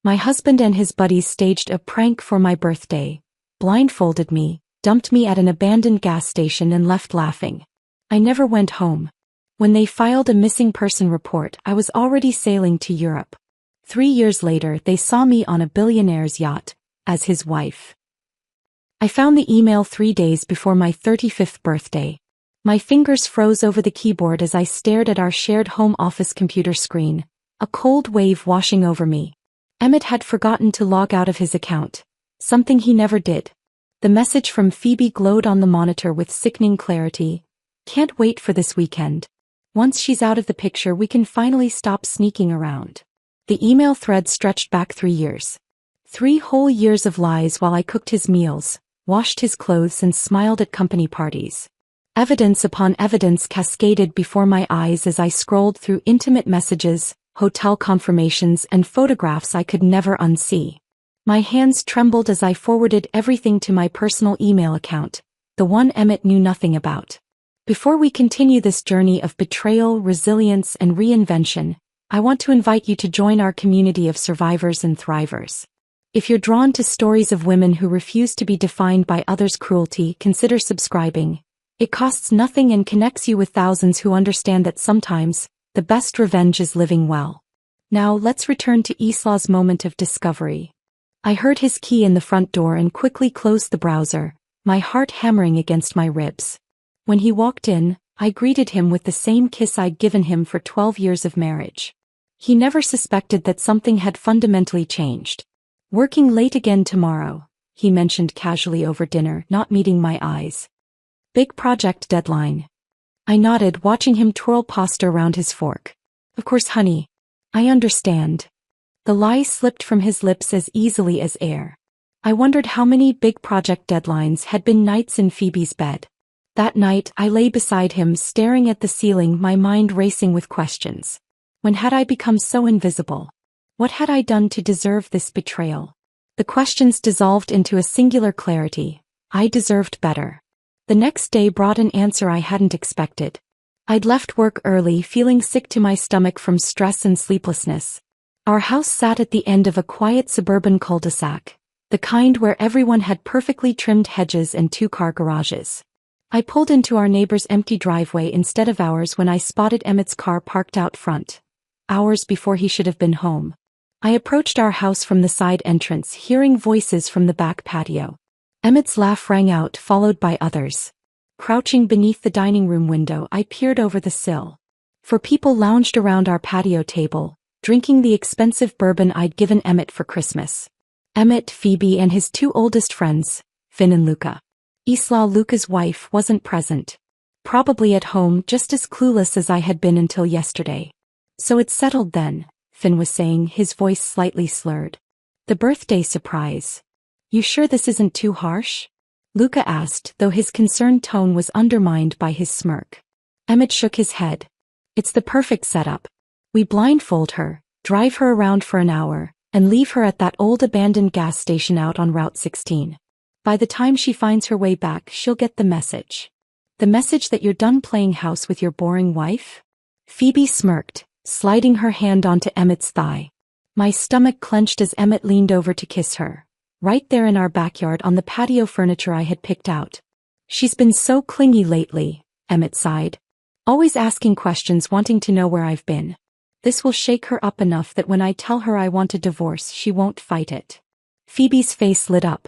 My husband and his buddies staged a prank for my birthday, blindfolded me, dumped me at an abandoned gas station and left laughing. I never went home. When they filed a missing person report, I was already sailing to Europe. 3 years later, they saw me on a billionaire's yacht, as his wife. I found the email 3 days before my 35th birthday. My fingers froze over the keyboard as I stared at our shared home office computer screen, a cold wave washing over me. Emmett had forgotten to log out of his account, something he never did. The message from Phoebe glowed on the monitor with sickening clarity. Can't wait for this weekend. Once she's out of the picture, we can finally stop sneaking around. The email thread stretched back 3 years. 3 whole years of lies while I cooked his meals, washed his clothes and smiled at company parties. Evidence upon evidence cascaded before my eyes as I scrolled through intimate messages, hotel confirmations and photographs I could never unsee. My hands trembled as I forwarded everything to my personal email account, the one Emmett knew nothing about. Before we continue this journey of betrayal, resilience and reinvention, I want to invite you to join our community of survivors and thrivers. If you're drawn to stories of women who refuse to be defined by others' cruelty, consider subscribing. It costs nothing and connects you with thousands who understand that sometimes, the best revenge is living well. Now let's return to Islah's moment of discovery. I heard his key in the front door and quickly closed the browser, my heart hammering against my ribs. When he walked in, I greeted him with the same kiss I'd given him for 12 years of marriage. He never suspected that something had fundamentally changed. Working late again tomorrow, he mentioned casually over dinner, not meeting my eyes. Big project deadline. I nodded, watching him twirl pasta around his fork. Of course, honey. I understand. The lie slipped from his lips as easily as air. I wondered how many big project deadlines had been nights in Phoebe's bed. That night, I lay beside him, staring at the ceiling, my mind racing with questions. When had I become so invisible? What had I done to deserve this betrayal? The questions dissolved into a singular clarity. I deserved better. The next day brought an answer I hadn't expected. I'd left work early, feeling sick to my stomach from stress and sleeplessness. Our house sat at the end of a quiet suburban cul-de-sac, the kind where everyone had perfectly trimmed hedges and 2-car garages. I pulled into our neighbor's empty driveway instead of ours when I spotted Emmett's car parked out front, hours before he should have been home. I approached our house from the side entrance, hearing voices from the back patio. Emmett's laugh rang out, followed by others. Crouching beneath the dining room window, I peered over the sill. 4 people lounged around our patio table, drinking the expensive bourbon I'd given Emmett for Christmas. Emmett, Phoebe, and his 2 oldest friends, Finn and Luca. Isla, Luca's wife, wasn't present. Probably at home, just as clueless as I had been until yesterday. So it's settled then, Finn was saying, his voice slightly slurred. The birthday surprise. You sure this isn't too harsh? Luca asked, though his concerned tone was undermined by his smirk. Emmett shook his head. It's the perfect setup. We blindfold her, drive her around for an hour, and leave her at that old abandoned gas station out on Route 16. By the time she finds her way back, she'll get the message. The message that you're done playing house with your boring wife? Phoebe smirked, sliding her hand onto Emmett's thigh. My stomach clenched as Emmett leaned over to kiss her, right there in our backyard on the patio furniture I had picked out. She's been so clingy lately, Emmett sighed. Always asking questions, wanting to know where I've been. This will shake her up enough that when I tell her I want a divorce, she won't fight it. Phoebe's face lit up.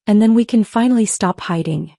And then we can finally stop hiding.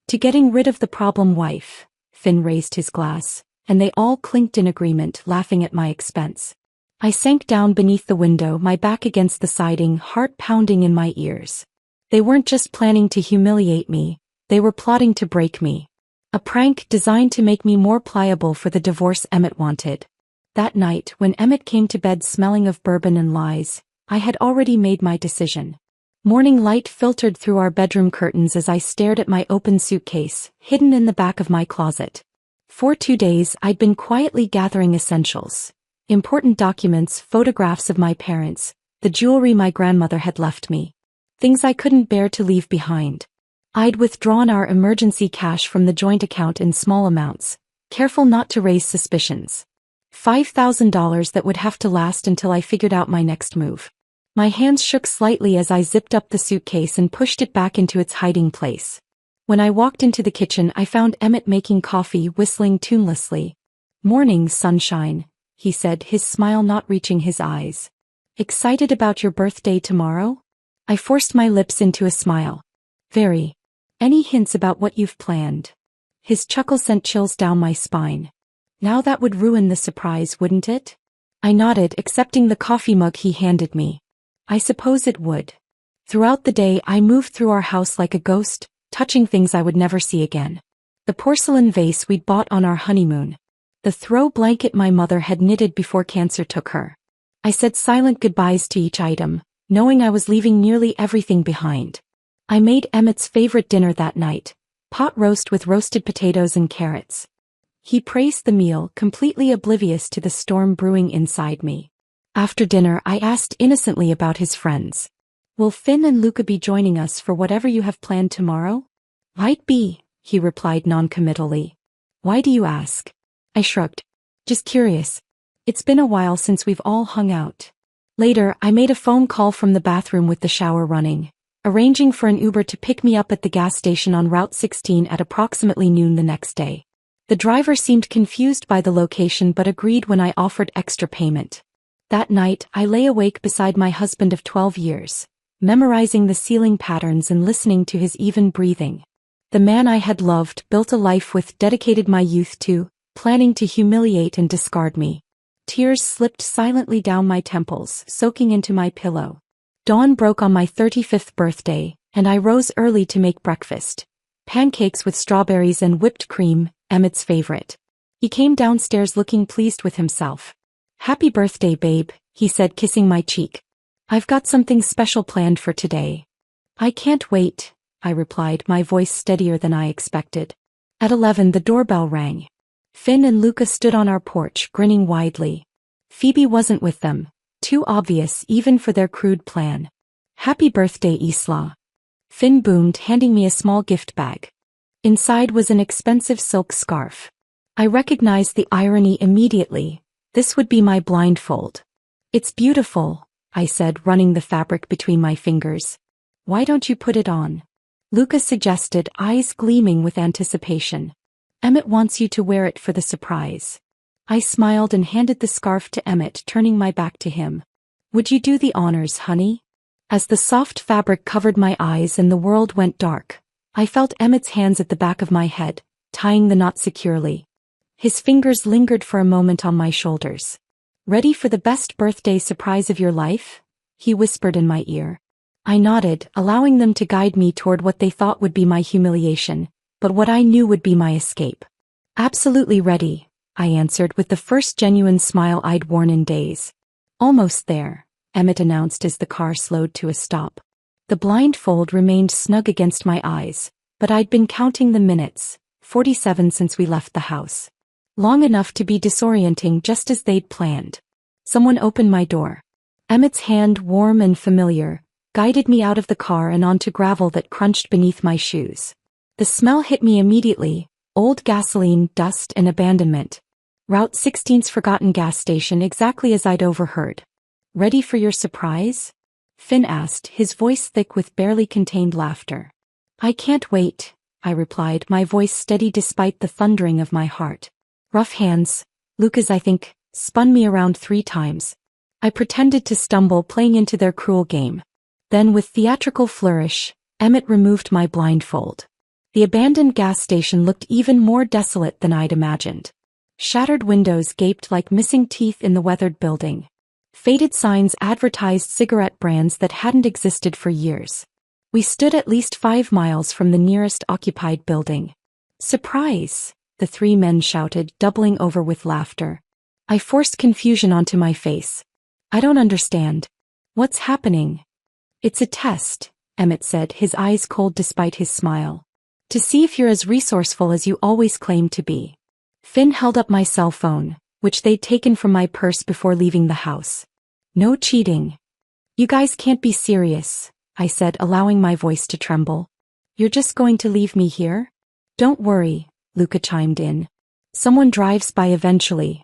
To getting rid of the problem wife, Finn raised his glass, and they all clinked in agreement, laughing at my expense. I sank down beneath the window, my back against the siding, heart pounding in my ears. They weren't just planning to humiliate me, they were plotting to break me. A prank designed to make me more pliable for the divorce Emmett wanted. That night, when Emmett came to bed smelling of bourbon and lies, I had already made my decision. Morning light filtered through our bedroom curtains as I stared at my open suitcase, hidden in the back of my closet. For 2 days, I'd been quietly gathering essentials. Important documents, photographs of my parents, the jewelry my grandmother had left me. Things I couldn't bear to leave behind. I'd withdrawn our emergency cash from the joint account in small amounts, careful not to raise suspicions. $5,000 that would have to last until I figured out my next move. My hands shook slightly as I zipped up the suitcase and pushed it back into its hiding place. When I walked into the kitchen, I found Emmett making coffee, whistling tunelessly. "Morning, sunshine," he said, his smile not reaching his eyes. "Excited about your birthday tomorrow?" I forced my lips into a smile. "Very. Any hints about what you've planned?" His chuckle sent chills down my spine. "Now that would ruin the surprise, wouldn't it?" I nodded, accepting the coffee mug he handed me. "I suppose it would." Throughout the day, I moved through our house like a ghost, touching things I would never see again. The porcelain vase we'd bought on our honeymoon. The throw blanket my mother had knitted before cancer took her. I said silent goodbyes to each item, knowing I was leaving nearly everything behind. I made Emmett's favorite dinner that night, pot roast with roasted potatoes and carrots. He praised the meal, completely oblivious to the storm brewing inside me. After dinner, I asked innocently about his friends. "Will Finn and Luca be joining us for whatever you have planned tomorrow?" "Might be," he replied noncommittally. "Why do you ask?" I shrugged. "Just curious. It's been a while since we've all hung out." Later, I made a phone call from the bathroom with the shower running, arranging for an Uber to pick me up at the gas station on Route 16 at approximately noon the next day. The driver seemed confused by the location but agreed when I offered extra payment. That night, I lay awake beside my husband of 12 years, memorizing the ceiling patterns and listening to his even breathing. The man I had loved, built a life with, dedicated my youth to, planning to humiliate and discard me. Tears slipped silently down my temples, soaking into my pillow. Dawn broke on my 35th birthday, and I rose early to make breakfast. Pancakes with strawberries and whipped cream, Emmett's favorite. He came downstairs looking pleased with himself. "Happy birthday, babe," he said, kissing my cheek. "I've got something special planned for today." "I can't wait," I replied, my voice steadier than I expected. At 11, the doorbell rang. Finn and Luca stood on our porch, grinning widely. Phoebe wasn't with them, too obvious even for their crude plan. "Happy birthday, Isla," Finn boomed, handing me a small gift bag. Inside was an expensive silk scarf. I recognized the irony immediately. This would be my blindfold. "It's beautiful," I said, running the fabric between my fingers. "Why don't you put it on?" Luca suggested, eyes gleaming with anticipation. "Emmett wants you to wear it for the surprise." I smiled and handed the scarf to Emmett, turning my back to him. "Would you do the honors, honey?" As the soft fabric covered my eyes and the world went dark, I felt Emmett's hands at the back of my head, tying the knot securely. His fingers lingered for a moment on my shoulders. "Ready for the best birthday surprise of your life?" he whispered in my ear. I nodded, allowing them to guide me toward what they thought would be my humiliation, but what I knew would be my escape. "Absolutely ready," I answered with the first genuine smile I'd worn in days. "Almost there," Emmett announced as the car slowed to a stop. The blindfold remained snug against my eyes, but I'd been counting the minutes, 47 since we left the house. Long enough to be disorienting, just as they'd planned. Someone opened my door. Emmett's hand, warm and familiar, guided me out of the car and onto gravel that crunched beneath my shoes. The smell hit me immediately, old gasoline, dust and abandonment. Route 16's forgotten gas station, exactly as I'd overheard. "Ready for your surprise?" Finn asked, his voice thick with barely contained laughter. "I can't wait," I replied, my voice steady despite the thundering of my heart. Rough hands, Luca's I think, spun me around 3 times. I pretended to stumble, playing into their cruel game. Then with theatrical flourish, Emmett removed my blindfold. The abandoned gas station looked even more desolate than I'd imagined. Shattered windows gaped like missing teeth in the weathered building. Faded signs advertised cigarette brands that hadn't existed for years. We stood at least 5 miles from the nearest occupied building. "Surprise!" the 3 men shouted, doubling over with laughter. I forced confusion onto my face. "I don't understand. What's happening?" "It's a test," Emmett said, his eyes cold despite his smile. "To see if you're as resourceful as you always claim to be." Finn held up my cell phone, which they'd taken from my purse before leaving the house. "No cheating." "You guys can't be serious," I said, allowing my voice to tremble. "You're just going to leave me here?" "Don't worry," Luca chimed in. "Someone drives by eventually."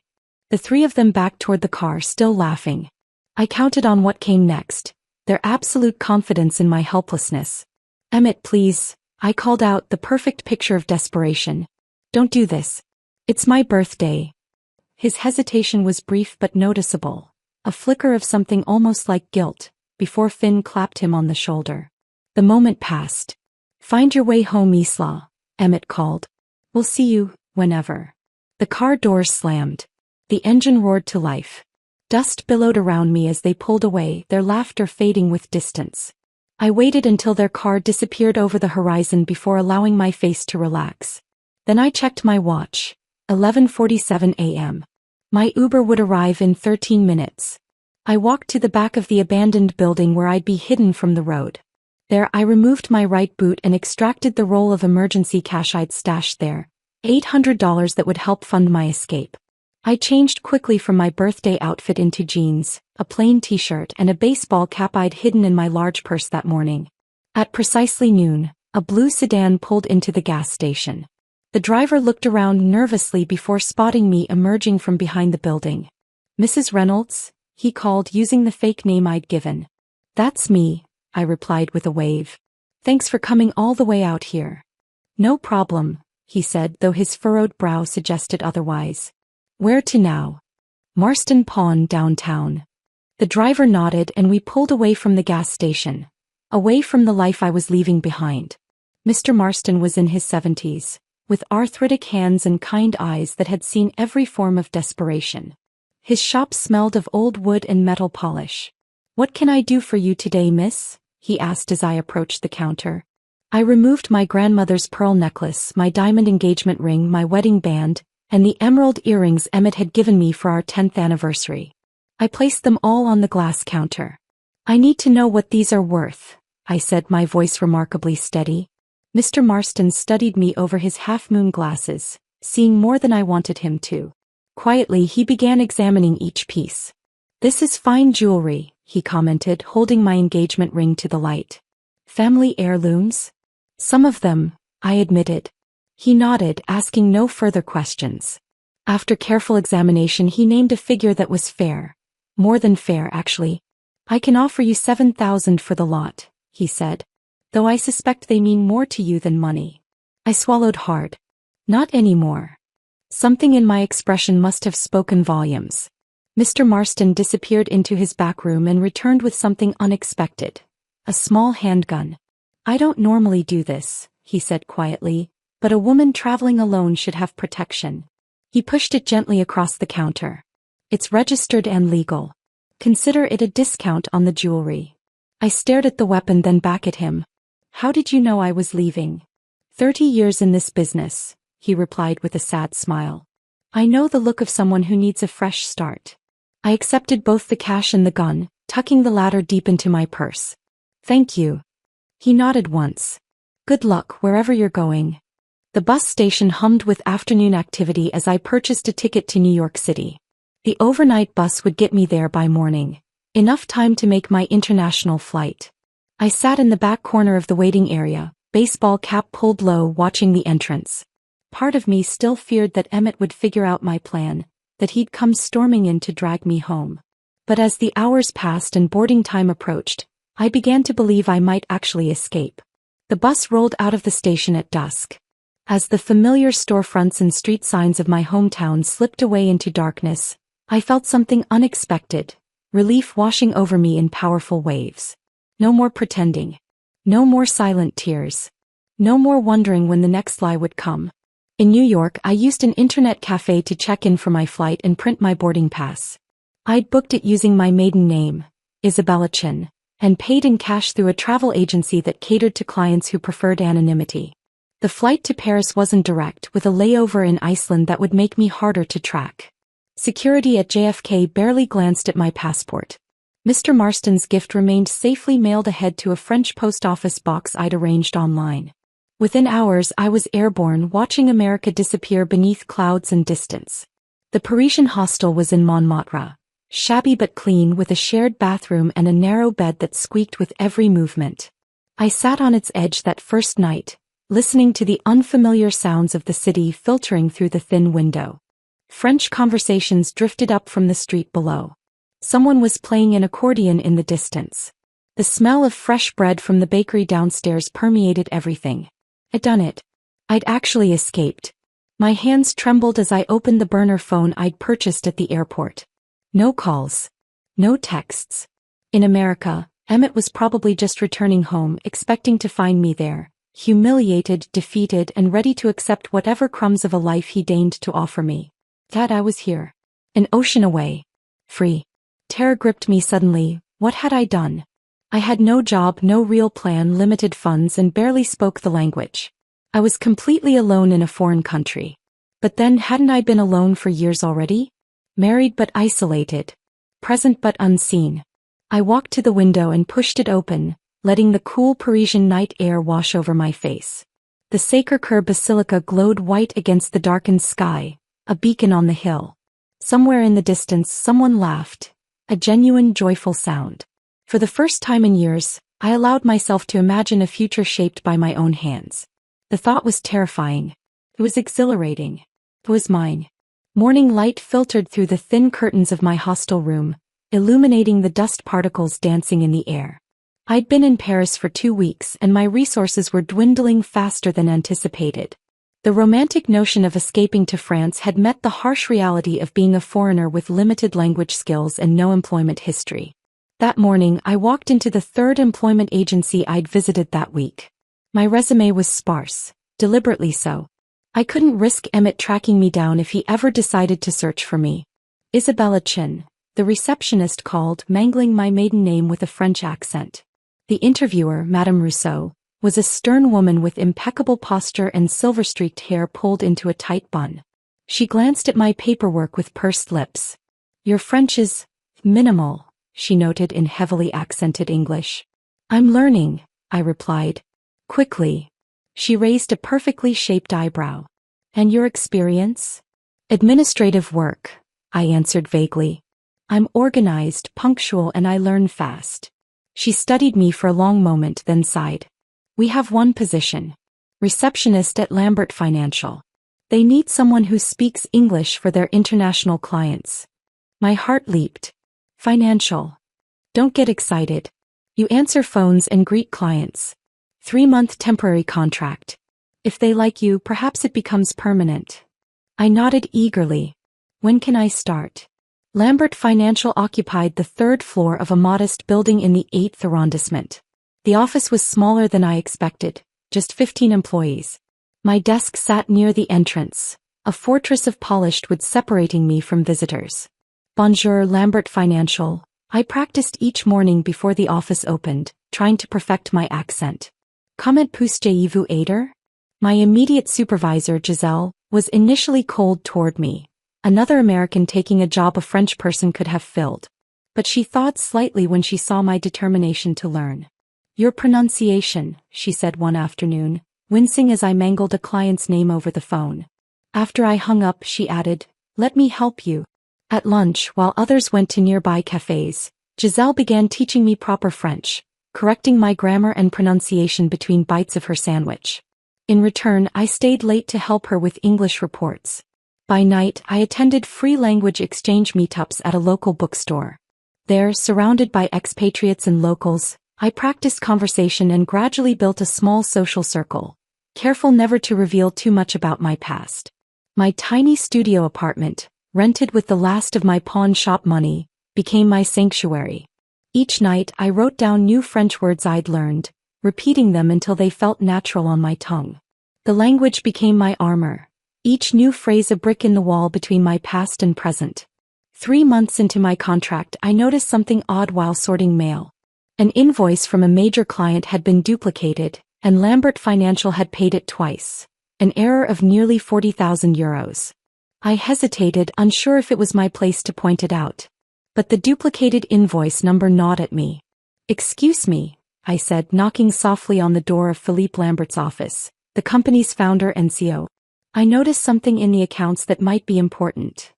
The 3 of them backed toward the car, still laughing. I counted on what came next, their absolute confidence in my helplessness. "Emmett, please," I called out, the perfect picture of desperation. "Don't do this. It's my birthday." His hesitation was brief but noticeable, a flicker of something almost like guilt, before Finn clapped him on the shoulder. The moment passed. "Find your way home, Isla," Emmett called. "We'll see you, whenever." The car doors slammed. The engine roared to life. Dust billowed around me as they pulled away, their laughter fading with distance. I waited until their car disappeared over the horizon before allowing my face to relax. Then I checked my watch. 11:47 a.m. My Uber would arrive in 13 minutes. I walked to the back of the abandoned building where I'd be hidden from the road. There I removed my right boot and extracted the roll of emergency cash I'd stashed there, $800 that would help fund my escape. I changed quickly from my birthday outfit into jeans, a plain t-shirt and a baseball cap I'd hidden in my large purse that morning. At precisely noon, a blue sedan pulled into the gas station. The driver looked around nervously before spotting me emerging from behind the building. "Mrs. Reynolds?" he called using the fake name I'd given. "That's me," I replied with a wave. "Thanks for coming all the way out here." "No problem," he said, though his furrowed brow suggested otherwise. "Where to now?" "Marston Pawn downtown." The driver nodded and we pulled away from the gas station, away from the life I was leaving behind. Mr. Marston was in his 70s, with arthritic hands and kind eyes that had seen every form of desperation. His shop smelled of old wood and metal polish. "What can I do for you today, miss?" he asked as I approached the counter. I removed my grandmother's pearl necklace, my diamond engagement ring, my wedding band, and the emerald earrings Emmett had given me for our 10th anniversary. I placed them all on the glass counter. "I need to know what these are worth," I said, my voice remarkably steady. Mr. Marston studied me over his half-moon glasses, seeing more than I wanted him to. Quietly he began examining each piece. "This is fine jewelry," he commented, holding my engagement ring to the light. "Family heirlooms?" "Some of them," I admitted. He nodded, asking no further questions. After careful examination he named a figure that was fair. More than fair, actually. "I can offer you $7,000 for the lot," he said. "Though I suspect they mean more to you than money." I swallowed hard. Not anymore. Something in my expression must have spoken volumes. Mr. Marston disappeared into his back room and returned with something unexpected. A small handgun. "I don't normally do this," he said quietly, "but a woman traveling alone should have protection." He pushed it gently across the counter. "It's registered and legal. Consider it a discount on the jewelry." I stared at the weapon, then back at him. "How did you know I was leaving?" 30 years in this business," he replied with a sad smile. "I know the look of someone who needs a fresh start." I accepted both the cash and the gun, tucking the latter deep into my purse. "Thank you." He nodded once. "Good luck wherever you're going." The bus station hummed with afternoon activity as I purchased a ticket to New York City. The overnight bus would get me there by morning, enough time to make my international flight. I sat in the back corner of the waiting area, baseball cap pulled low, watching the entrance. Part of me still feared that Emmett would figure out my plan, that he'd come storming in to drag me home. But as the hours passed and boarding time approached, I began to believe I might actually escape. The bus rolled out of the station at dusk. As the familiar storefronts and street signs of my hometown slipped away into darkness, I felt something unexpected, relief washing over me in powerful waves. No more pretending. No more silent tears. No more wondering when the next lie would come. In New York, I used an internet cafe to check in for my flight and print my boarding pass. I'd booked it using my maiden name, Isabella Chin, and paid in cash through a travel agency that catered to clients who preferred anonymity. The flight to Paris wasn't direct, with a layover in Iceland that would make me harder to track. Security at JFK barely glanced at my passport. Mr. Marston's gift remained safely mailed ahead to a French post office box I'd arranged online. Within hours I was airborne, watching America disappear beneath clouds and distance. The Parisian hostel was in Montmartre, shabby but clean, with a shared bathroom and a narrow bed that squeaked with every movement. I sat on its edge that first night, listening to the unfamiliar sounds of the city filtering through the thin window. French conversations drifted up from the street below. Someone was playing an accordion in the distance. The smell of fresh bread from the bakery downstairs permeated everything. I'd done it. I'd actually escaped. My hands trembled as I opened the burner phone I'd purchased at the airport. No calls. No texts. In America, Emmett was probably just returning home, expecting to find me there, humiliated, defeated, and ready to accept whatever crumbs of a life he deigned to offer me. That I was here. An ocean away. Free. Terror gripped me suddenly. What had I done? I had no job, no real plan, limited funds, and barely spoke the language. I was completely alone in a foreign country. But then, hadn't I been alone for years already? Married but isolated. Present but unseen. I walked to the window and pushed it open, letting the cool Parisian night air wash over my face. The Sacré-Cœur Basilica glowed white against the darkened sky, a beacon on the hill. Somewhere in the distance, someone laughed. A genuine, joyful sound. For the first time in years, I allowed myself to imagine a future shaped by my own hands. The thought was terrifying. It was exhilarating. It was mine. Morning light filtered through the thin curtains of my hostel room, illuminating the dust particles dancing in the air. I'd been in Paris for 2 weeks and my resources were dwindling faster than anticipated. The romantic notion of escaping to France had met the harsh reality of being a foreigner with limited language skills and no employment history. That morning, I walked into the third employment agency I'd visited that week. My resume was sparse, deliberately so. I couldn't risk Emmett tracking me down if he ever decided to search for me. Isabella Chin, the receptionist called, mangling my maiden name with a French accent. The interviewer, Madame Rousseau, was a stern woman with impeccable posture and silver-streaked hair pulled into a tight bun. She glanced at my paperwork with pursed lips. "Your French is minimal," she noted in heavily accented English. "I'm learning," I replied. Quickly. She raised a perfectly shaped eyebrow. "And your experience?" "Administrative work," I answered vaguely. "I'm organized, punctual, and I learn fast." She studied me for a long moment, then sighed. "We have one position. Receptionist at Lambert Financial. They need someone who speaks English for their international clients." My heart leaped. Financial. Don't get excited. You answer phones and greet clients. 3-month temporary contract. If they like you, perhaps it becomes permanent. I nodded eagerly. "When can I start?" Lambert Financial occupied the 3rd floor of a modest building in the 8th arrondissement. The office was smaller than I expected, just 15 employees. My desk sat near the entrance, a fortress of polished wood separating me from visitors. "Bonjour, Lambert Financial," I practiced each morning before the office opened, trying to perfect my accent. "Comment puis-je vous aider?" My immediate supervisor, Giselle, was initially cold toward me, another American taking a job a French person could have filled. But she thawed slightly when she saw my determination to learn. "Your pronunciation," she said one afternoon, wincing as I mangled a client's name over the phone. After I hung up, she added, "Let me help you." At lunch, while others went to nearby cafes, Giselle began teaching me proper French, correcting my grammar and pronunciation between bites of her sandwich. In return, I stayed late to help her with English reports. By night, I attended free language exchange meetups at a local bookstore. There, surrounded by expatriates and locals, I practiced conversation and gradually built a small social circle, careful never to reveal too much about my past. My tiny studio apartment, rented with the last of my pawn shop money, became my sanctuary. Each night I wrote down new French words I'd learned, repeating them until they felt natural on my tongue. The language became my armor, each new phrase a brick in the wall between my past and present. 3 months into my contract, I noticed something odd while sorting mail. An invoice from a major client had been duplicated, and Lambert Financial had paid it twice, an error of nearly €40,000. I hesitated, unsure if it was my place to point it out. But the duplicated invoice number gnawed at me. "Excuse me," I said, knocking softly on the door of Philippe Lambert's office, the company's founder and CEO. "I noticed something in the accounts that might be important."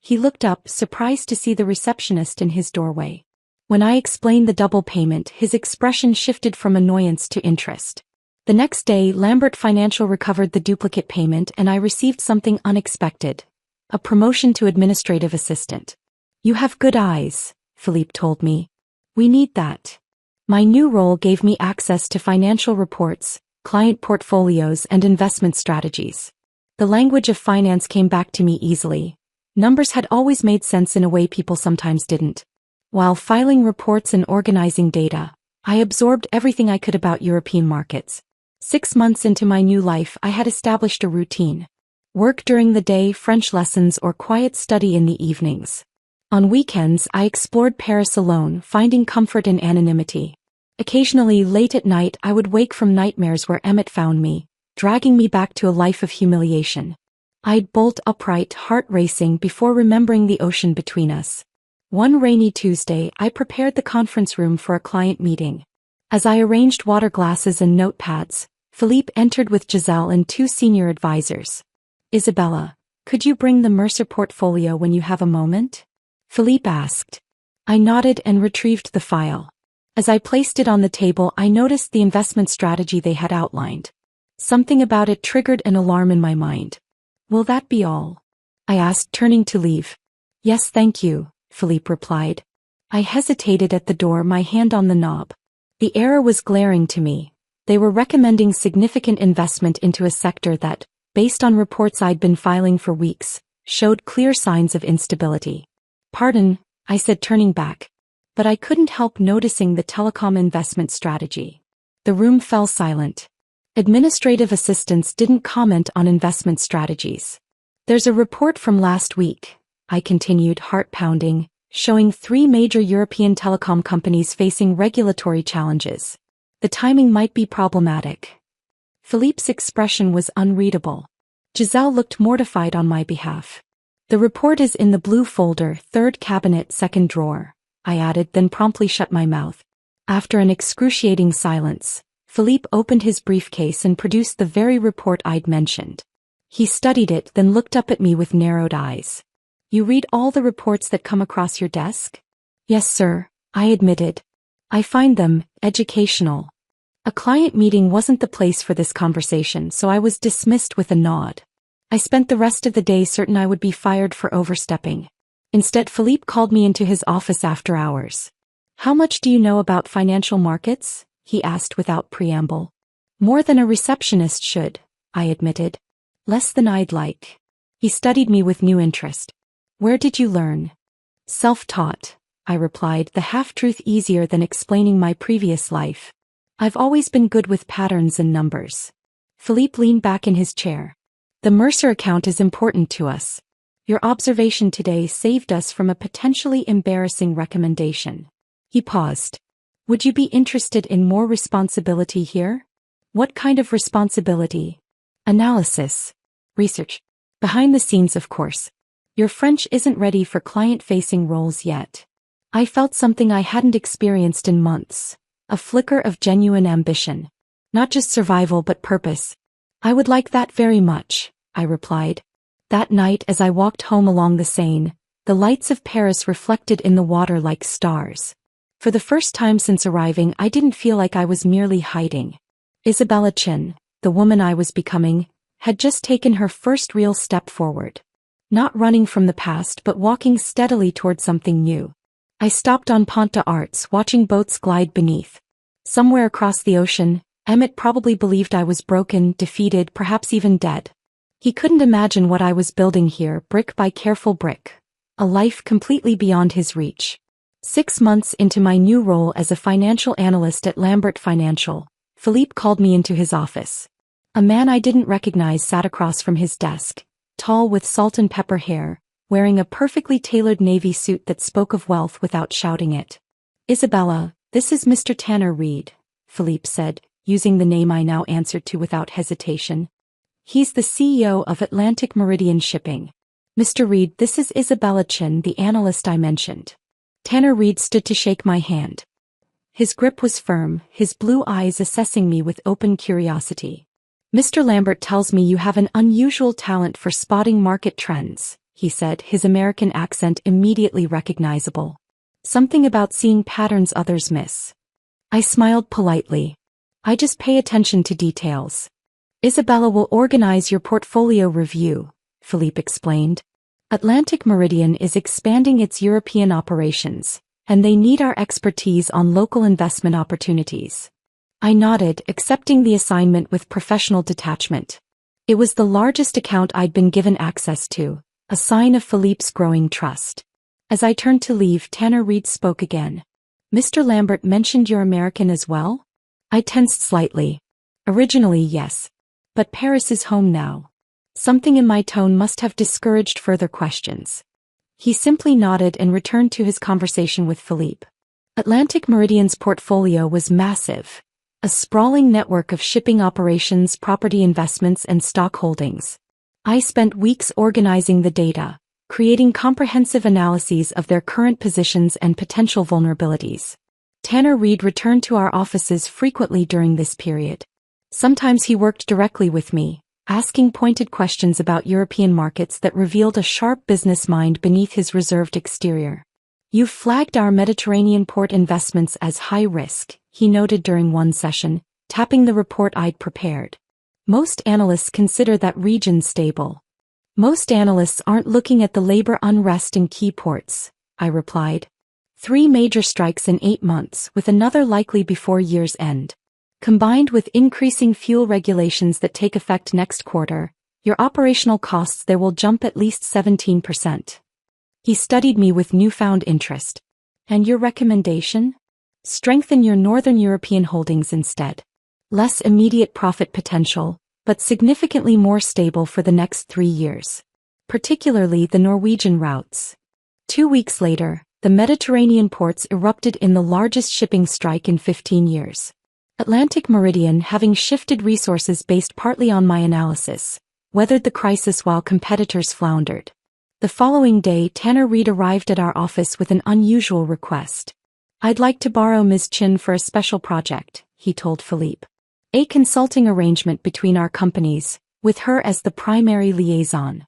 He looked up, surprised to see the receptionist in his doorway. When I explained the double payment, his expression shifted from annoyance to interest. The next day, Lambert Financial recovered the duplicate payment and I received something unexpected. A promotion to administrative assistant. "You have good eyes," Philippe told me. "We need that." My new role gave me access to financial reports, client portfolios, and investment strategies. The language of finance came back to me easily. Numbers had always made sense in a way people sometimes didn't. While filing reports and organizing data, I absorbed everything I could about European markets. 6 months into my new life, I had established a routine. Work during the day, French lessons, or quiet study in the evenings. On weekends, I explored Paris alone, finding comfort in anonymity. Occasionally, late at night, I would wake from nightmares where Emmett found me, dragging me back to a life of humiliation. I'd bolt upright, heart racing, before remembering the ocean between us. One rainy Tuesday, I prepared the conference room for a client meeting. As I arranged water glasses and notepads, Philippe entered with Giselle and 2 senior advisors. "Isabella, could you bring the Mercer portfolio when you have a moment?" Philippe asked. I nodded and retrieved the file. As I placed it on the table, I noticed the investment strategy they had outlined. Something about it triggered an alarm in my mind. "Will that be all?" I asked, turning to leave. "Yes, thank you," Philippe replied. I hesitated at the door, my hand on the knob. The error was glaring to me. They were recommending significant investment into a sector that, based on reports I'd been filing for weeks, showed clear signs of instability. "Pardon," I said, turning back. But I couldn't help noticing the telecom investment strategy. The room fell silent. Administrative assistants didn't comment on investment strategies. "There's a report from last week," I continued, heart pounding, showing 3 major European telecom companies facing regulatory challenges. The timing might be problematic. Philippe's expression was unreadable. Giselle looked mortified on my behalf. "The report is in the blue folder, 3rd cabinet, 2nd drawer," I added, then promptly shut my mouth. After an excruciating silence, Philippe opened his briefcase and produced the very report I'd mentioned. He studied it, then looked up at me with narrowed eyes. "You read all the reports that come across your desk?" "Yes, sir," I admitted. "I find them educational." A client meeting wasn't the place for this conversation, so I was dismissed with a nod. I spent the rest of the day certain I would be fired for overstepping. Instead, Philippe called me into his office after hours. "How much do you know about financial markets?" he asked without preamble. "More than a receptionist should," I admitted. "Less than I'd like." He studied me with new interest. "Where did you learn?" "Self-taught," I replied, the half-truth easier than explaining my previous life. "I've always been good with patterns and numbers." Philippe leaned back in his chair. "The Mercer account is important to us. Your observation today saved us from a potentially embarrassing recommendation." He paused. "Would you be interested in more responsibility here?" "What kind of responsibility?" "Analysis. Research. Behind the scenes, of course. Your French isn't ready for client-facing roles yet." I felt something I hadn't experienced in months. A flicker of genuine ambition. Not just survival but purpose. "I would like that very much," I replied. That night, as I walked home along the Seine, the lights of Paris reflected in the water like stars. For the first time since arriving, I didn't feel like I was merely hiding. Isabella Chin, the woman I was becoming, had just taken her first real step forward. Not running from the past but walking steadily toward something new. I stopped on Pont d'Arts, watching boats glide beneath. Somewhere across the ocean, Emmett probably believed I was broken, defeated, perhaps even dead. He couldn't imagine what I was building here, brick by careful brick. A life completely beyond his reach. 6 months into my new role as a financial analyst at Lambert Financial, Philippe called me into his office. A man I didn't recognize sat across from his desk, tall with salt and pepper hair, wearing a perfectly tailored navy suit that spoke of wealth without shouting it. "Isabella, this is Mr. Tanner Reed," Philippe said, using the name I now answered to without hesitation. "He's the CEO of Atlantic Meridian Shipping. Mr. Reed, this is Isabella Chin, the analyst I mentioned." Tanner Reed stood to shake my hand. His grip was firm, his blue eyes assessing me with open curiosity. "Mr. Lambert tells me you have an unusual talent for spotting market trends," he said, his American accent immediately recognizable. "Something about seeing patterns others miss." I smiled politely. "I just pay attention to details." "Isabella will organize your portfolio review," Philippe explained. "Atlantic Meridian is expanding its European operations, and they need our expertise on local investment opportunities. I nodded, accepting the assignment with professional detachment. It was the largest account I'd been given access to, a sign of Philippe's growing trust. As I turned to leave, Tanner Reed spoke again. "Mr. Lambert mentioned you're American as well?" I tensed slightly. "Originally, yes. But Paris is home now." Something in my tone must have discouraged further questions. He simply nodded and returned to his conversation with Philippe. Atlantic Meridian's portfolio was massive. A sprawling network of shipping operations, property investments, and stock holdings. I spent weeks organizing the data, creating comprehensive analyses of their current positions and potential vulnerabilities. Tanner Reed returned to our offices frequently during this period. Sometimes he worked directly with me, asking pointed questions about European markets that revealed a sharp business mind beneath his reserved exterior. "You've flagged our Mediterranean port investments as high risk," he noted during one session, tapping the report I'd prepared. "Most analysts consider that region stable." "Most analysts aren't looking at the labor unrest in key ports," I replied. 3 major strikes in 8 months, with another likely before year's end. Combined with increasing fuel regulations that take effect next quarter, your operational costs there will jump at least 17%. He studied me with newfound interest. "And your recommendation?" "Strengthen your Northern European holdings instead. Less immediate profit potential, but significantly more stable for the next 3 years. Particularly the Norwegian routes." 2 weeks later, the Mediterranean ports erupted in the largest shipping strike in 15 years. Atlantic Meridian, having shifted resources based partly on my analysis, weathered the crisis while competitors floundered. The following day, Tanner Reed arrived at our office with an unusual request. "I'd like to borrow Ms. Chin for a special project," he told Philippe. "A consulting arrangement between our companies, with her as the primary liaison."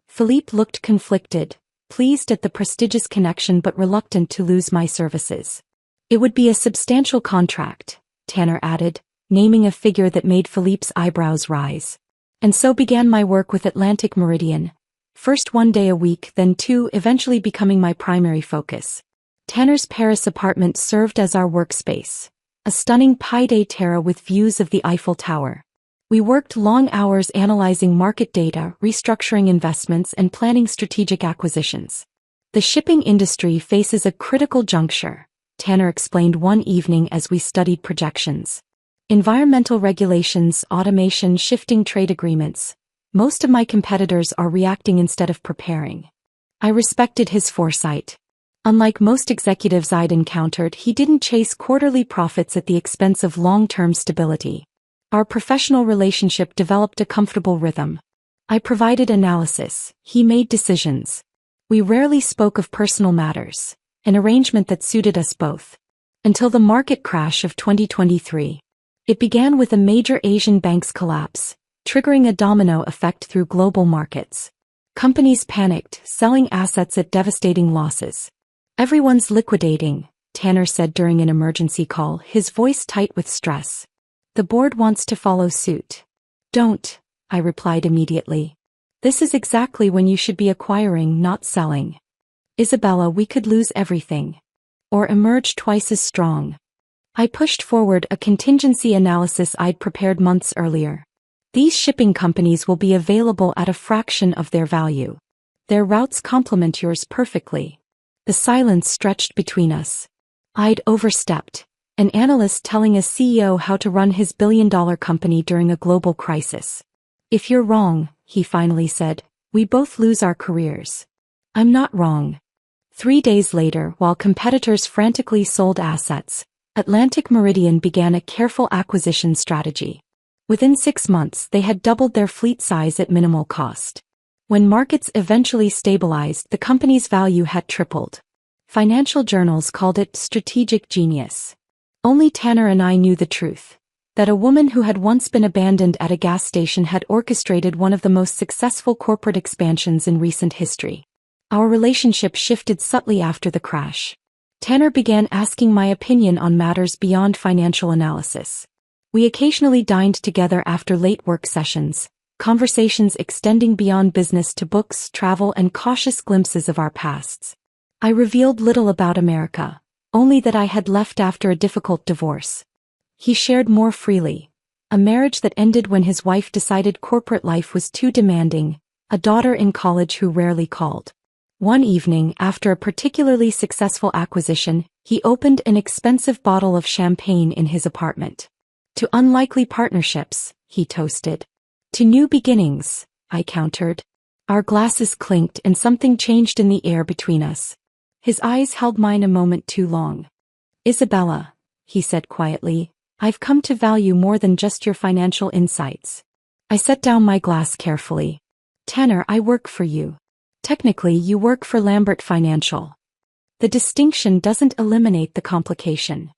Philippe looked conflicted, pleased at the prestigious connection but reluctant to lose my services. "It would be a substantial contract," Tanner added, naming a figure that made Philippe's eyebrows rise. And so began my work with Atlantic Meridian. First 1 day a week, then 2, eventually becoming my primary focus. Tanner's Paris apartment served as our workspace. A stunning pied terre with views of the Eiffel Tower. We worked long hours analyzing market data, restructuring investments, and planning strategic acquisitions. "The shipping industry faces a critical juncture," Tanner explained one evening as we studied projections. "Environmental regulations, automation, shifting trade agreements. Most of my competitors are reacting instead of preparing." I respected his foresight. Unlike most executives I'd encountered, he didn't chase quarterly profits at the expense of long-term stability. Our professional relationship developed a comfortable rhythm. I provided analysis, he made decisions. We rarely spoke of personal matters, an arrangement that suited us both. Until the market crash of 2023. It began with a major Asian bank's collapse, triggering a domino effect through global markets. Companies panicked, selling assets at devastating losses. "Everyone's liquidating," Tanner said during an emergency call, his voice tight with stress. "The board wants to follow suit." "Don't," I replied immediately. "This is exactly when you should be acquiring, not selling. Isabella, we could lose everything. Or emerge twice as strong." I pushed forward a contingency analysis I'd prepared months earlier. "These shipping companies will be available at a fraction of their value. Their routes complement yours perfectly." The silence stretched between us. I'd overstepped. An analyst telling a CEO how to run his billion-dollar company during a global crisis. "If you're wrong," he finally said, "we both lose our careers." "I'm not wrong." 3 days later, while competitors frantically sold assets, Atlantic Meridian began a careful acquisition strategy. Within 6 months, they had doubled their fleet size at minimal cost. When markets eventually stabilized, the company's value had tripled. Financial journals called it strategic genius. Only Tanner and I knew the truth. That a woman who had once been abandoned at a gas station had orchestrated one of the most successful corporate expansions in recent history. Our relationship shifted subtly after the crash. Tanner began asking my opinion on matters beyond financial analysis. We occasionally dined together after late work sessions, conversations extending beyond business to books, travel, and cautious glimpses of our pasts. I revealed little about America, only that I had left after a difficult divorce. He shared more freely. A marriage that ended when his wife decided corporate life was too demanding, a daughter in college who rarely called. One evening, after a particularly successful acquisition, he opened an expensive bottle of champagne in his apartment. To unlikely partnerships, he toasted. To new beginnings, I countered. Our glasses clinked and something changed in the air between us. His eyes held mine a moment too long. Isabella, he said quietly, I've come to value more than just your financial insights. I set down my glass carefully. Tanner, I work for you. Technically, you work for Lambert Financial. The distinction doesn't eliminate the complication.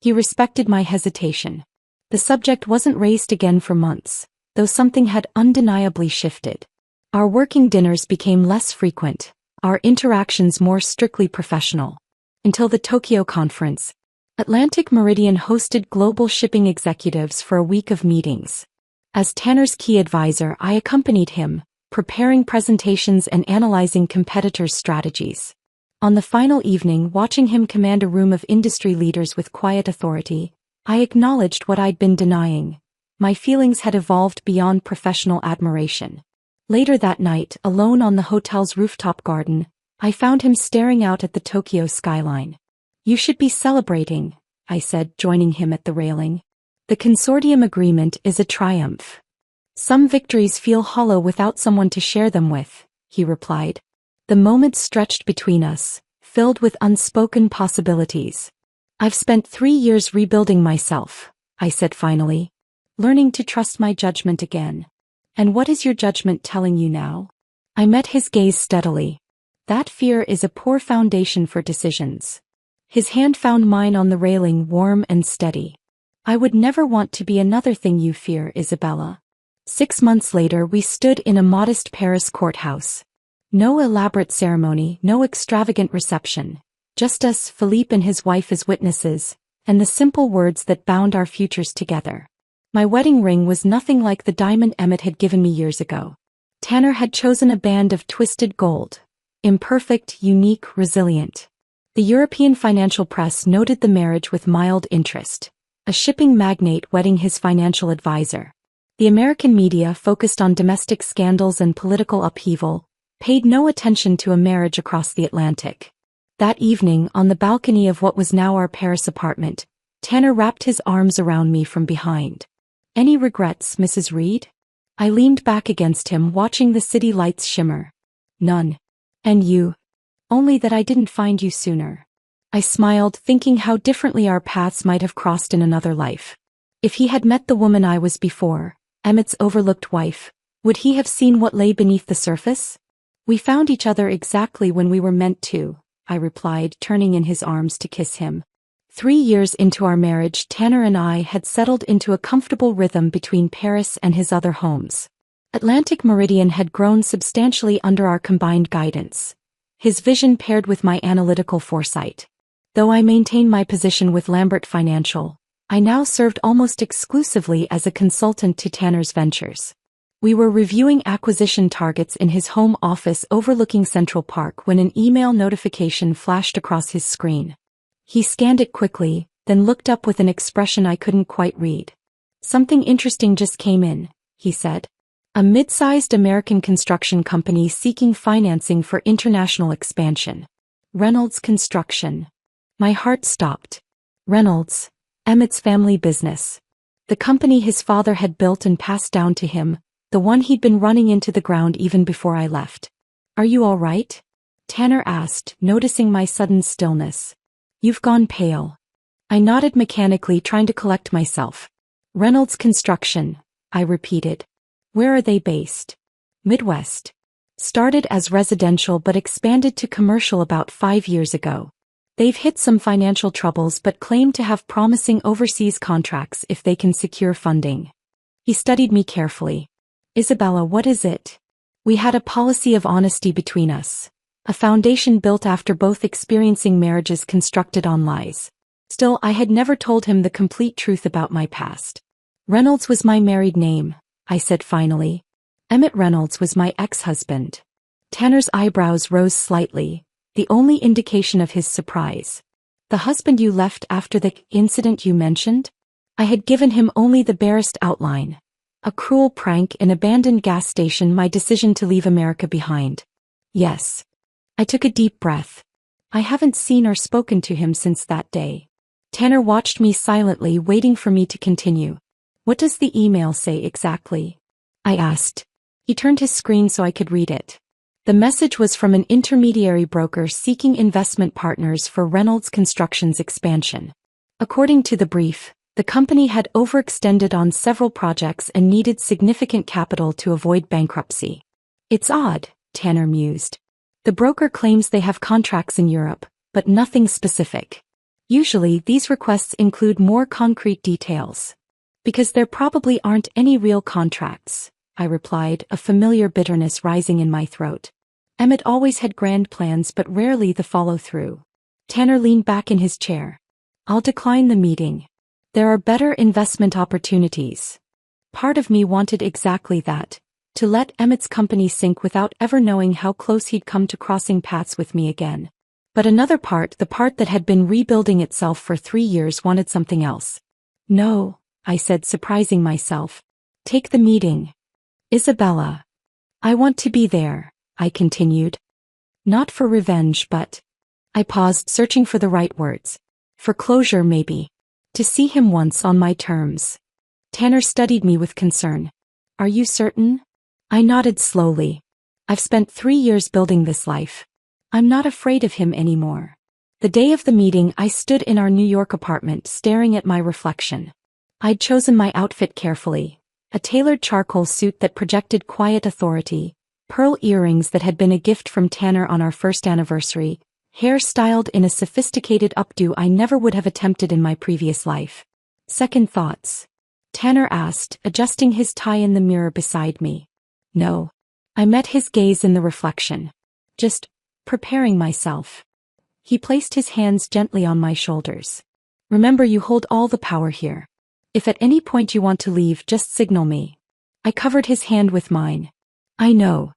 He respected my hesitation. The subject wasn't raised again for months, though something had undeniably shifted. Our working dinners became less frequent, our interactions more strictly professional. Until the Tokyo conference, Atlantic Meridian hosted global shipping executives for a week of meetings. As Tanner's key advisor, I accompanied him, preparing presentations and analyzing competitors' strategies. On the final evening, watching him command a room of industry leaders with quiet authority, I acknowledged what I'd been denying. My feelings had evolved beyond professional admiration. Later that night, alone on the hotel's rooftop garden, I found him staring out at the Tokyo skyline. You should be celebrating, I said, joining him at the railing. The consortium agreement is a triumph. Some victories feel hollow without someone to share them with, he replied. The moments stretched between us, filled with unspoken possibilities. I've spent 3 years rebuilding myself, I said finally, learning to trust my judgment again. And what is your judgment telling you now? I met his gaze steadily. That fear is a poor foundation for decisions. His hand found mine on the railing, warm and steady. I would never want to be another thing you fear, Isabella. 6 months later, we stood in a modest Paris courthouse. No elaborate ceremony, no extravagant reception. Just us, Philippe and his wife as witnesses, and the simple words that bound our futures together. My wedding ring was nothing like the diamond Emmett had given me years ago. Tanner had chosen a band of twisted gold. Imperfect, unique, resilient. The European financial press noted the marriage with mild interest. A shipping magnate wedding his financial advisor. The American media, focused on domestic scandals and political upheaval, paid no attention to a marriage across the Atlantic. That evening, on the balcony of what was now our Paris apartment, Tanner wrapped his arms around me from behind. Any regrets, Mrs. Reed? I leaned back against him, watching the city lights shimmer. None. And you? Only that I didn't find you sooner. I smiled, thinking how differently our paths might have crossed in another life. If he had met the woman I was before, Emmett's overlooked wife, would he have seen what lay beneath the surface? We found each other exactly when we were meant to, I replied, turning in his arms to kiss him. 3 years into our marriage, Tanner and I had settled into a comfortable rhythm between Paris and his other homes. Atlantic Meridian had grown substantially under our combined guidance. His vision paired with my analytical foresight. Though I maintained my position with Lambert Financial, I now served almost exclusively as a consultant to Tanner's ventures. We were reviewing acquisition targets in his home office overlooking Central Park when an email notification flashed across his screen. He scanned it quickly, then looked up with an expression I couldn't quite read. Something interesting just came in, he said. A mid-sized American construction company seeking financing for international expansion. Reynolds Construction. My heart stopped. Reynolds, Emmett's family business. The company his father had built and passed down to him, the one he'd been running into the ground even before I left. Are you all right? Tanner asked, noticing my sudden stillness. You've gone pale. I nodded mechanically, trying to collect myself. Reynolds Construction, I repeated. Where are they based? Midwest. Started as residential but expanded to commercial about 5 years ago. They've hit some financial troubles but claim to have promising overseas contracts if they can secure funding. He studied me carefully. Isabella, what is it? We had a policy of honesty between us. A foundation built after both experiencing marriages constructed on lies. Still, I had never told him the complete truth about my past. Reynolds was my married name, I said finally. Emmett Reynolds was my ex-husband. Tanner's eyebrows rose slightly. the only indication of his surprise. The husband you left after the incident you mentioned? I had given him only the barest outline. A cruel prank, an abandoned gas station, my decision to leave America behind. Yes. I took a deep breath. I haven't seen or spoken to him since that day. Tanner watched me silently, waiting for me to continue. What does the email say exactly? I asked. He turned his screen so I could read it. The message was from an intermediary broker seeking investment partners for Reynolds Construction's expansion. According to the brief, the company had overextended on several projects and needed significant capital to avoid bankruptcy. It's odd, Tanner mused. The broker claims they have contracts in Europe, but nothing specific. Usually these requests include more concrete details. Because there probably aren't any real contracts, I replied, a familiar bitterness rising in my throat. Emmett always had grand plans but rarely the follow-through. Tanner leaned back in his chair. I'll decline the meeting. There are better investment opportunities. Part of me wanted exactly that, to let Emmett's company sink without ever knowing how close he'd come to crossing paths with me again. But another part, the part that had been rebuilding itself for 3 years, wanted something else. No, I said, surprising myself. Take the meeting. Isabella. I want to be there, I continued. Not for revenge, but... I paused, searching for the right words. For closure, maybe. To see him once on my terms. Tanner studied me with concern. Are you certain? I nodded slowly. I've spent 3 years building this life. I'm not afraid of him anymore. The day of the meeting, I stood in our New York apartment staring at my reflection. I'd chosen my outfit carefully. A tailored charcoal suit that projected quiet authority, pearl earrings that had been a gift from Tanner on our first anniversary, hair styled in a sophisticated updo I never would have attempted in my previous life. Second thoughts? Tanner asked, adjusting his tie in the mirror beside me. No. I met his gaze in the reflection. Just preparing myself. He placed his hands gently on my shoulders. Remember, you hold all the power here. If at any point you want to leave, just signal me. I covered his hand with mine. I know.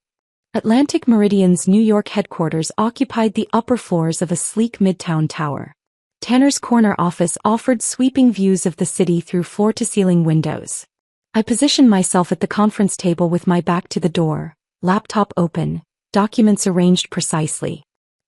Atlantic Meridian's New York headquarters occupied the upper floors of a sleek midtown tower. Tanner's corner office offered sweeping views of the city through floor-to-ceiling windows. I positioned myself at the conference table with my back to the door, laptop open, documents arranged precisely.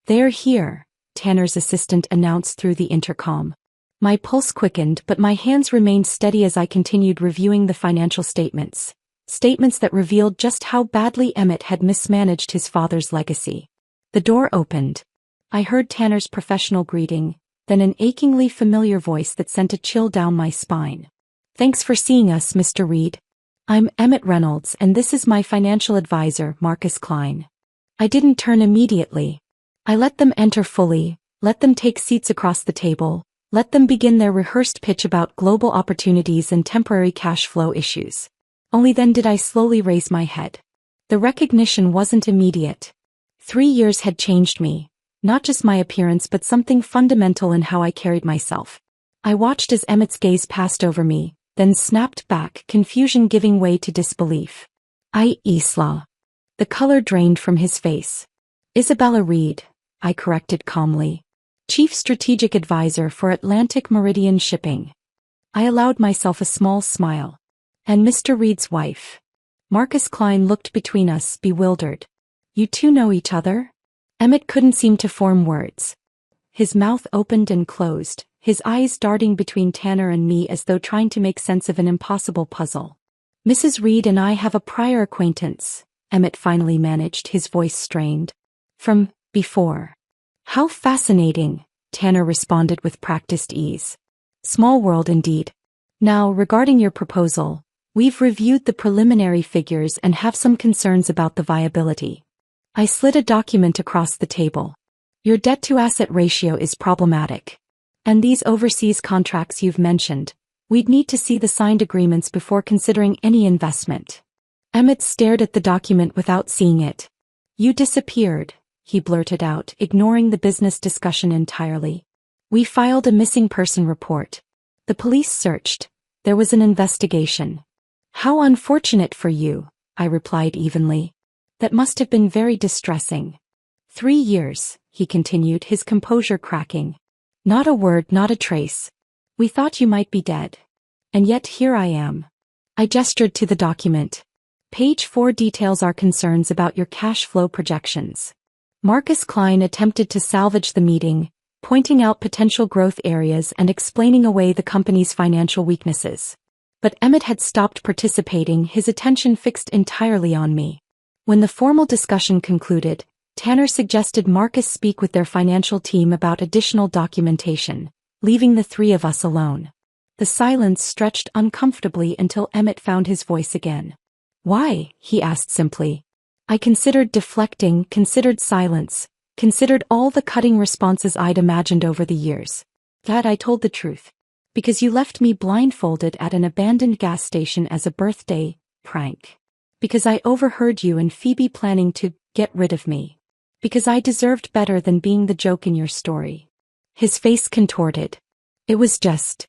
They're here, Tanner's assistant announced through the intercom. My pulse quickened, but my hands remained steady as I continued reviewing the financial statements. Statements that revealed just how badly Emmett had mismanaged his father's legacy. The door opened. I heard Tanner's professional greeting, then an achingly familiar voice that sent a chill down my spine. Thanks for seeing us, Mr. Reed. I'm Emmett Reynolds, and this is my financial advisor, Marcus Klein. I didn't turn immediately. I let them enter fully, let them take seats across the table, let them begin their rehearsed pitch about global opportunities and temporary cash flow issues. Only then did I slowly raise my head. The recognition wasn't immediate. 3 years had changed me, not just my appearance but something fundamental in how I carried myself. I watched as Emmett's gaze passed over me, then snapped back, confusion giving way to disbelief. Isla. The color drained from his face. Isabella Reed, I corrected calmly. Chief Strategic Advisor for Atlantic Meridian Shipping. I allowed myself a small smile. And Mr. Reed's wife. Marcus Klein looked between us, bewildered. You two know each other? Emmett couldn't seem to form words. His mouth opened and closed, his eyes darting between Tanner and me as though trying to make sense of an impossible puzzle. Mrs. Reed and I have a prior acquaintance, Emmett finally managed, his voice strained. From before. How fascinating, Tanner responded with practiced ease. Small world indeed. Now, regarding your proposal, we've reviewed the preliminary figures and have some concerns about the viability. I slid a document across the table. Your debt-to-asset ratio is problematic. And these overseas contracts you've mentioned, we'd need to see the signed agreements before considering any investment. Emmett stared at the document without seeing it. You disappeared, he blurted out, ignoring the business discussion entirely. We filed a missing person report. The police searched. There was an investigation. How unfortunate for you, I replied evenly. That must have been very distressing. 3 years, he continued, his composure cracking. Not a word, not a trace. We thought you might be dead. And yet here I am. I gestured to the document. Page 4 details our concerns about your cash flow projections. Marcus Klein attempted to salvage the meeting, pointing out potential growth areas and explaining away the company's financial weaknesses. But Emmett had stopped participating, his attention fixed entirely on me. When the formal discussion concluded, Tanner suggested Marcus speak with their financial team about additional documentation, leaving the three of us alone. The silence stretched uncomfortably until Emmett found his voice again. Why? He asked simply. I considered deflecting, considered silence, considered all the cutting responses I'd imagined over the years. Dad, I told the truth. Because you left me blindfolded at an abandoned gas station as a birthday prank. Because I overheard you and Phoebe planning to get rid of me. Because I deserved better than being the joke in your story. His face contorted. It was just...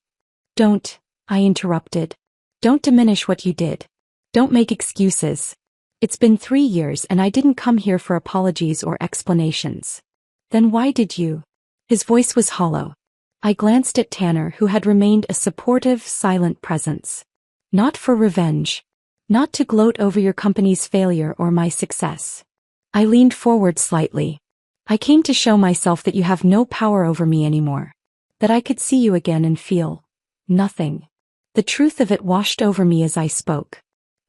Don't, I interrupted. Don't diminish what you did. Don't make excuses. It's been 3 years and I didn't come here for apologies or explanations. Then why did you? His voice was hollow. I glanced at Tanner, who had remained a supportive, silent presence. Not for revenge. Not to gloat over your company's failure or my success. I leaned forward slightly. I came to show myself that you have no power over me anymore. That I could see you again and feel nothing. The truth of it washed over me as I spoke.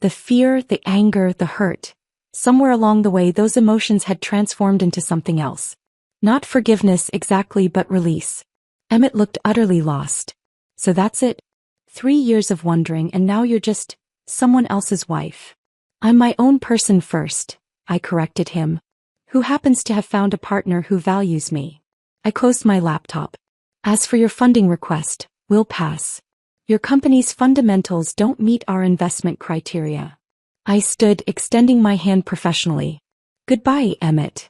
The fear, the anger, the hurt. Somewhere along the way those emotions had transformed into something else. Not forgiveness exactly, but release. Emmett looked utterly lost. So that's it? 3 years of wondering and now you're just someone else's wife. I'm my own person first, I corrected him. Who happens to have found a partner who values me. I closed my laptop. As for your funding request, we'll pass. Your company's fundamentals don't meet our investment criteria. I stood, extending my hand professionally. Goodbye, Emmett.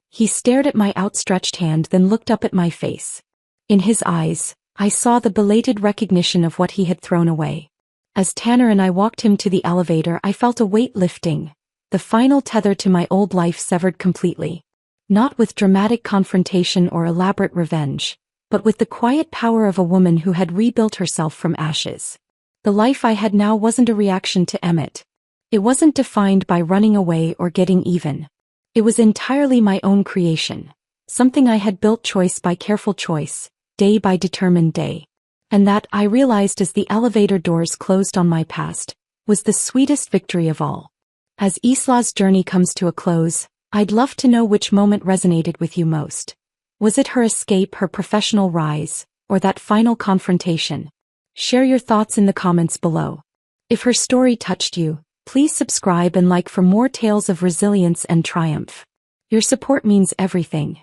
He stared at my outstretched hand, then looked up at my face. In his eyes, I saw the belated recognition of what he had thrown away. As Tanner and I walked him to the elevator, I felt a weight lifting, the final tether to my old life severed completely. Not with dramatic confrontation or elaborate revenge, but with the quiet power of a woman who had rebuilt herself from ashes. The life I had now wasn't a reaction to Emmett. It wasn't defined by running away or getting even. It was entirely my own creation, something I had built choice by careful choice, day by determined day. And that, I realized as the elevator doors closed on my past, was the sweetest victory of all. As Isla's journey comes to a close, I'd love to know which moment resonated with you most. Was it her escape, her professional rise, or that final confrontation? Share your thoughts in the comments below. If her story touched you, please subscribe and like for more tales of resilience and triumph. Your support means everything.